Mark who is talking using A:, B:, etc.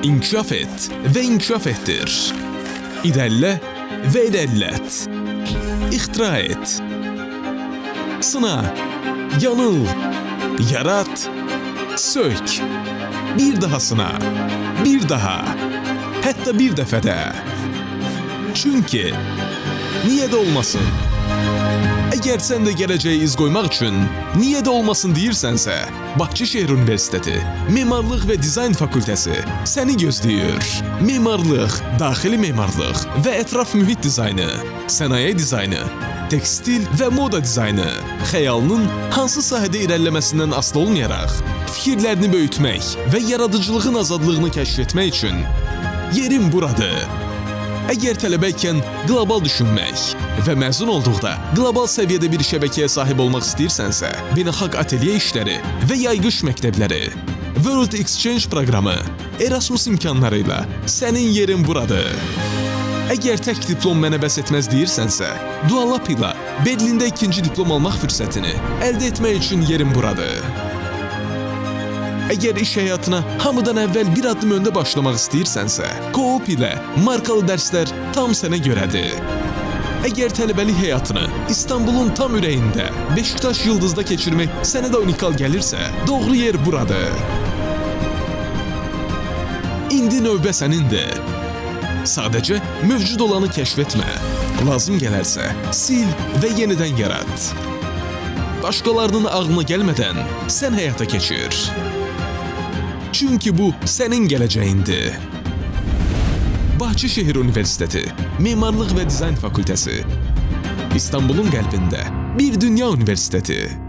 A: İnkişaf et ve inkişaf ettir. İlerle ve ilerlet. İhtira et. Sına, yanıl, yarat, sök. Bir daha sına, bir daha, hatta bir dəfədə. Çünki niyə də olmasın? Əgər sən də gələcəyə iz qoymaq üçün niyə də olmasın deyirsənsə, Bakı Şəhər Universiteti Memarlıq və Dizayn Fakültəsi səni gözləyir. Memarlıq, daxili memarlıq və ətraf mühit dizaynı, sənaye dizaynı, tekstil və moda dizaynı, xəyalının hansı sahədə irəliləməsindən asılı olmayaraq, fikirlərini böyütmək və yaradıcılığın azadlığını kəşf etmək üçün yerin buradır. Əgər tələbəykən qlobal düşünmək və məzun olduqda qlobal səviyyədə bir şəbəkəyə sahib olmaq istəyirsənsə, beynəlxalq ateliye işləri və yayğış məktəbləri, World Exchange proqramı, Erasmus imkanları ilə sənin yerin buradır. Əgər tək diplom mənə bəs etməz deyirsənsə, Dualab ilə Berlində 2-ci diplom almaq fürsətini əldə etmək üçün yerin buradır. Əgər iş həyatına hamıdan əvvəl bir addım öndə başlamaq istəyirsənsə, Coop ilə markalı dərslər tam sənə görədir. Əgər tələbəlik həyatını İstanbulun tam ürəyində, Beşiktaş Yıldızda keçirmək sənə də unikal gəlirsə, doğru yer buradır. İndi növbə sənindir. Sadəcə mövcud olanı kəşf etmə. Lazım gələrsə, sil və yenidən yarat. Başqalarının ağlına gəlmədən sən həyata keçir. Çünki bu sənin gələcəyindir. Bakı Şəhər Universiteti Memarlıq və Dizayn Fakültəsi İstanbulun qəlbində bir dünya universiteti.